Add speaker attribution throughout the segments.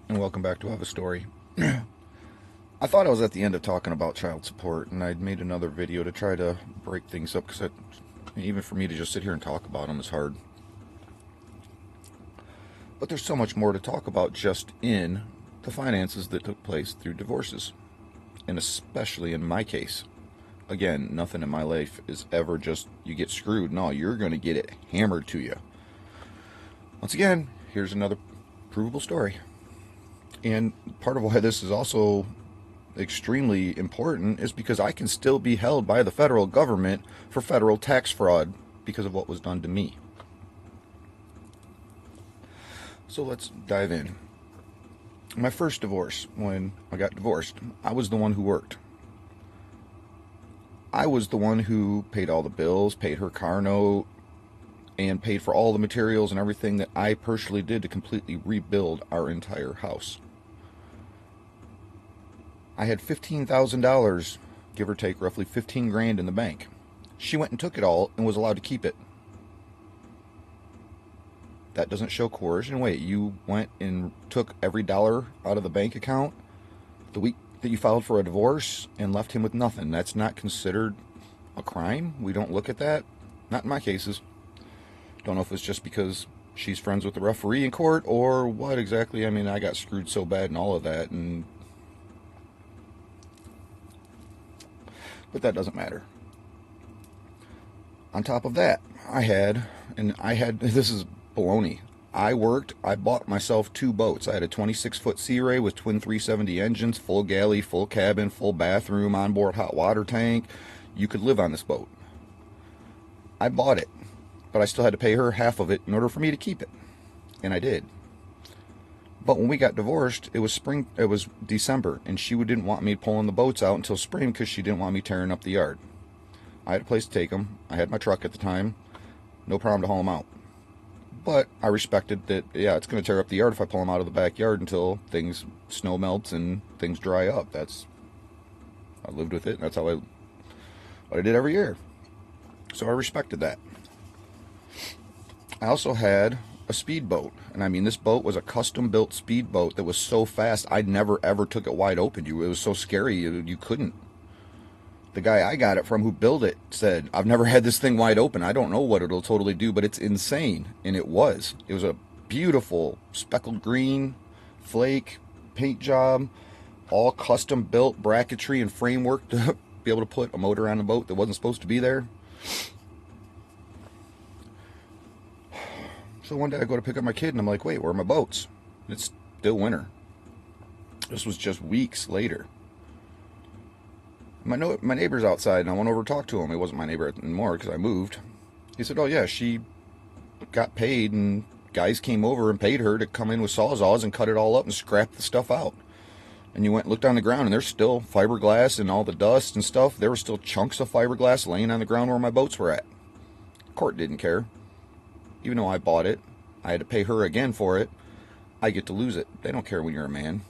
Speaker 1: and welcome back to I Have a Story. I thought I was at the end of talking about child support, and I'd made another video to try to break things up, because even for me to just sit here and talk about them is hard. But there's so much more to talk about just in the finances that took place through divorces, and especially in my case. Again, nothing in my life is ever just you get screwed. No, you're going to get it hammered to you. Once again, here's another provable story. And part of why this is also extremely important is because I can still be held by the federal government for federal tax fraud because of what was done to me. So let's dive in. My first divorce, when I got divorced, I was the one who worked. I was the one who paid all the bills, paid her car note, and paid for all the materials and everything that I personally did to completely rebuild our entire house. I had $15,000, give or take roughly 15 grand in the bank. She went and took it all and was allowed to keep it. That doesn't show coercion. Wait, you went and took every dollar out of the bank account the week that you filed for a divorce and left him with nothing. That's not considered a crime? We don't look at that? Not in my cases. Don't know if it's just because she's friends with the referee in court or what exactly. I mean, I got screwed so bad and all of that, but that doesn't matter. On top of that, this is baloney. I worked, I bought myself 2 boats. I had a 26-foot Sea Ray with twin 370 engines, full galley, full cabin, full bathroom, onboard hot water tank. You could live on this boat. I bought it, but I still had to pay her half of it in order for me to keep it. And I did. But when we got divorced, it was December, and she didn't want me pulling the boats out until spring because she didn't want me tearing up the yard. I had a place to take them. I had my truck at the time. No problem to haul them out. But I respected that, yeah, it's going to tear up the yard if I pull them out of the backyard until snow melts and things dry up. I lived with it, and that's what I did every year. So I respected that. I also had a speedboat, and I mean, this boat was a custom-built speedboat that was so fast, I never ever took it wide open. It was so scary, you couldn't. The guy I got it from who built it said, I've never had this thing wide open. I don't know what it'll totally do, but it's insane. And it was. It was a beautiful speckled green flake paint job, all custom built bracketry and framework to be able to put a motor on a boat that wasn't supposed to be there. So one day I go to pick up my kid and I'm like, wait, where are my boats? It's still winter. This was just weeks later. My neighbor's outside, and I went over to talk to him. He wasn't my neighbor anymore because I moved. He said, oh yeah, she got paid, and guys came over and paid her to come in with sawzalls and cut it all up and scrap the stuff out. And you went and looked on the ground, and there's still fiberglass and all the dust and stuff. There were still chunks of fiberglass laying on the ground where my boats were at. Court didn't care. Even though I bought it, I had to pay her again for it. I get to lose it. They don't care when you're a man.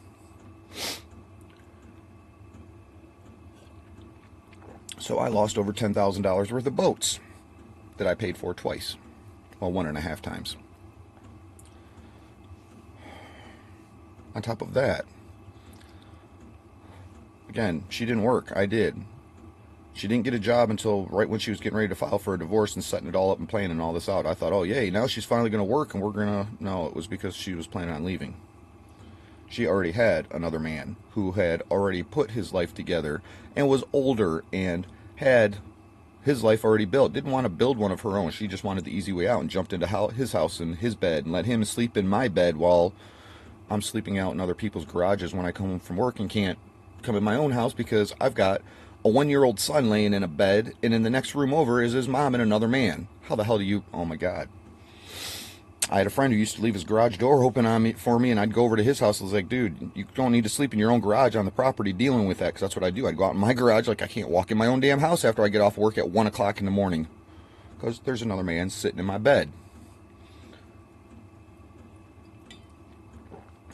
Speaker 1: So I lost over $10,000 worth of boats that I paid for twice. Well, 1.5 times. On top of that, again, she didn't work. I did. She didn't get a job until right when she was getting ready to file for a divorce and setting it all up and planning all this out. I thought, oh, yay, now she's finally going to work and we're going to... No, it was because she was planning on leaving. She already had another man who had already put his life together and was older and had his life already built. Didn't want to build one of her own. She just wanted the easy way out and jumped into his house and his bed and let him sleep in my bed while I'm sleeping out in other people's garages when I come home from work and can't come in my own house because I've got a 1-year-old son laying in a bed, and in the next room over is his mom and another man. How the hell do you... Oh my God. I had a friend who used to leave his garage door open for me, and I'd go over to his house. I was like, dude, you don't need to sleep in your own garage on the property dealing with that, because that's what I do. I'd go out in my garage like I can't walk in my own damn house after I get off work at 1 o'clock in the morning, because there's another man sitting in my bed.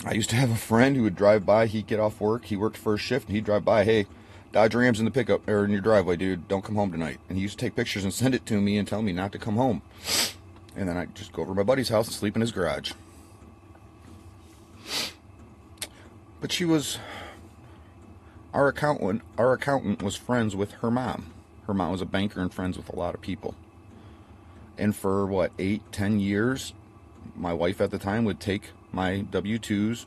Speaker 1: I used to have a friend who would drive by. He'd get off work. He worked first shift, and he'd drive by. Hey, Dodge Ram's in the pickup, or in your driveway, dude. Don't come home tonight. And he used to take pictures and send it to me and tell me not to come home. And then I'd just go over to my buddy's house and sleep in his garage. But she was, our accountant was friends with her mom. Her mom was a banker and friends with a lot of people. And for what, 8-10 years, my wife at the time would take my W-2s,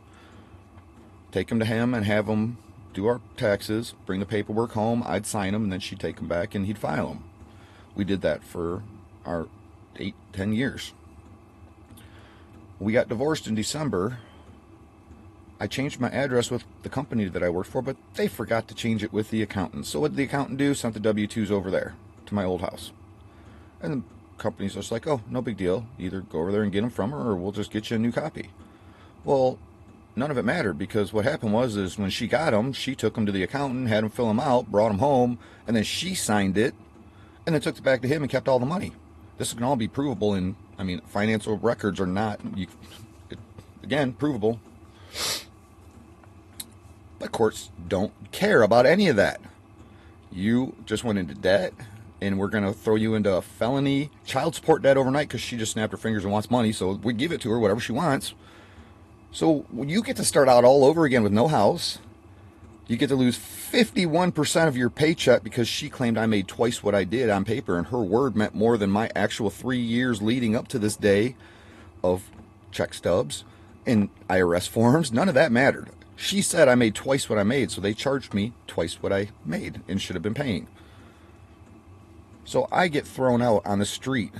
Speaker 1: take them to him and have him do our taxes, bring the paperwork home, I'd sign them, and then she'd take them back and he'd file them. We did that for our 8-10 years. We got divorced in December. I changed my address with the company that I worked for, but they forgot to change it with the accountant. So what did the accountant do? Sent the W-2s over there to my old house. And the company's just like, oh, no big deal. Either go over there and get them from her, or we'll just get you a new copy. Well, none of it mattered, because what happened was when she got them, she took them to the accountant, had him fill them out, brought them home, and then she signed it, and then took it back to him and kept all the money. This can all be provable in, financial records are not, again, provable. But courts don't care about any of that. You just went into debt, and we're going to throw you into a felony child support debt overnight because she just snapped her fingers and wants money, so we give it to her, whatever she wants. So you get to start out all over again with no house. You get to lose 51% of your paycheck because she claimed I made twice what I did on paper, and her word meant more than my actual 3 years leading up to this day of check stubs and IRS forms. None of that mattered. She said I made twice what I made, so they charged me twice what I made and should have been paying. So I get thrown out on the street.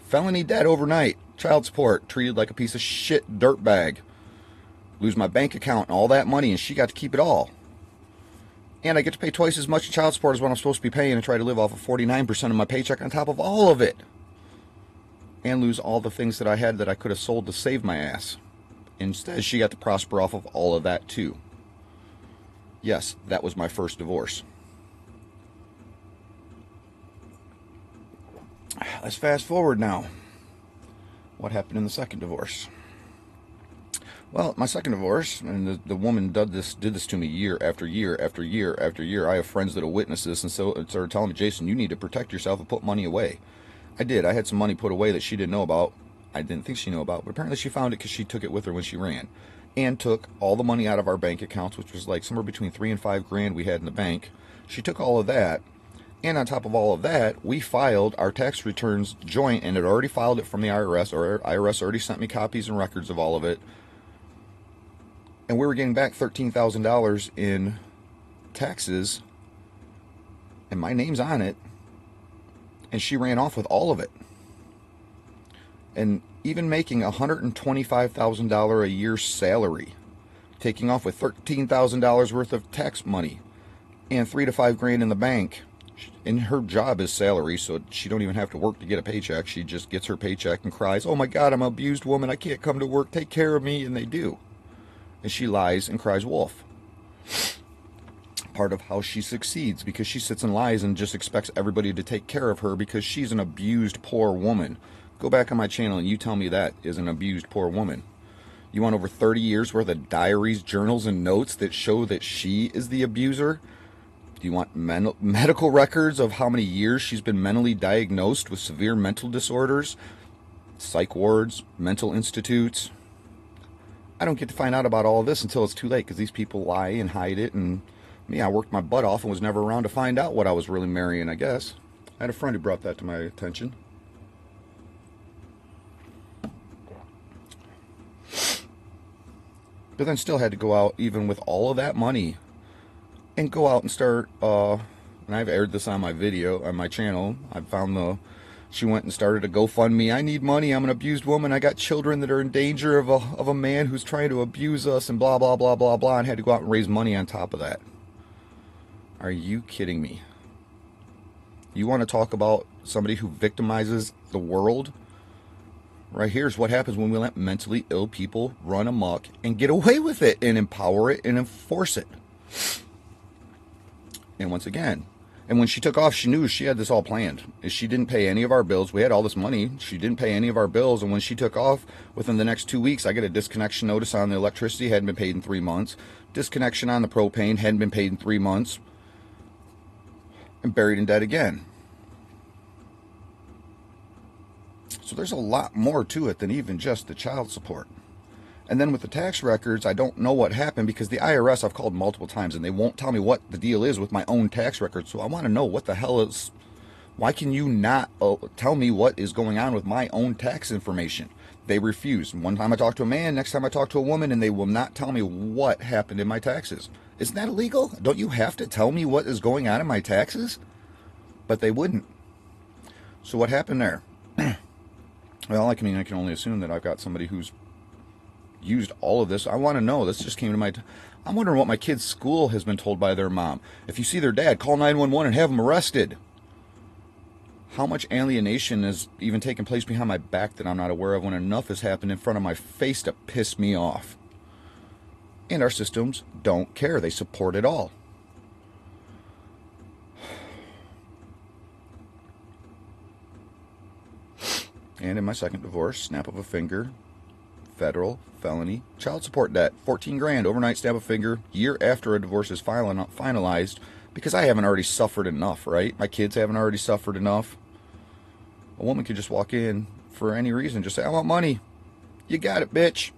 Speaker 1: Felony debt overnight. Child support. Treated like a piece of shit dirtbag. Lose my bank account and all that money, and she got to keep it all. And I get to pay twice as much in child support as what I'm supposed to be paying and try to live off of 49% of my paycheck on top of all of it. And lose all the things that I had that I could have sold to save my ass. Instead, she got to prosper off of all of that too. Yes, that was my first divorce. Let's fast forward now. What happened in the second divorce? Well, my second divorce, and the woman did this to me year after year after year after year. I have friends that will witness this, and so started telling me, Jason, you need to protect yourself and put money away. I did. I had some money put away that she didn't know about. I didn't think she knew about, but apparently she found it because she took it with her when she ran, and took all the money out of our bank accounts, which was like somewhere between $3,000 and $5,000 we had in the bank. She took all of that, and on top of all of that, we filed our tax returns joint, and had already filed it from the IRS, or IRS already sent me copies and records of all of it. And we were getting back $13,000 in taxes, and my name's on it, and she ran off with all of it. And even making $125,000 a year salary, taking off with $13,000 worth of tax money, and $3,000 to $5,000 in the bank. And her job is salary, so she don't even have to work to get a paycheck. She just gets her paycheck and cries, oh my God, I'm an abused woman, I can't come to work, take care of me, and they do. And she lies and cries wolf. Part of how she succeeds, because she sits and lies and just expects everybody to take care of her because she's an abused poor woman. Go back on my channel and you tell me that is an abused poor woman. You want over 30 years worth of diaries, journals, and notes that show that she is the abuser? Do you want medical records of how many years she's been mentally diagnosed with severe mental disorders, psych wards, mental institutes? I don't get to find out about all of this until it's too late, because these people lie and hide it, and me, I worked my butt off and was never around to find out what I was really marrying, I guess. I had a friend who brought that to my attention. But then still had to go out, even with all of that money, and go out and start, and I've aired this on my video, on my channel. I found she went and started a GoFundMe. I need money, I'm an abused woman, I got children that are in danger of a man who's trying to abuse us, and blah, blah, blah, blah, blah, and had to go out and raise money on top of that. Are you kidding me? You want to talk about somebody who victimizes the world? Right here's what happens when we let mentally ill people run amok and get away with it, and empower it and enforce it. And once again, and when she took off, she knew she had this all planned. She didn't pay any of our bills. We had all this money. She didn't pay any of our bills. And when she took off, within the next 2 weeks, I get a disconnection notice on the electricity. Hadn't been paid in 3 months. Disconnection on the propane. Hadn't been paid in 3 months. And buried in debt again. So there's a lot more to it than even just the child support. And then with the tax records, I don't know what happened because the IRS, I've called multiple times and they won't tell me what the deal is with my own tax records. So I want to know what the hell is, why can you not tell me what is going on with my own tax information? They refuse. One time I talked to a man, next time I talk to a woman, and they will not tell me what happened in my taxes. Isn't that illegal? Don't you have to tell me what is going on in my taxes? But they wouldn't. So what happened there? Well, I can only assume that I've got somebody who's used all of this. I want to know. This just came to my... I'm wondering what my kid's school has been told by their mom. If you see their dad, call 911 and have them arrested. How much alienation has even taken place behind my back that I'm not aware of when enough has happened in front of my face to piss me off? And our systems don't care. They support it all. And in my second divorce, snap of a finger, federal, felony, child support debt, 14 grand, overnight snap of a finger, year after a divorce is finalized, because I haven't already suffered enough, right? My kids haven't already suffered enough. A woman could just walk in for any reason, just say, I want money. You got it, bitch.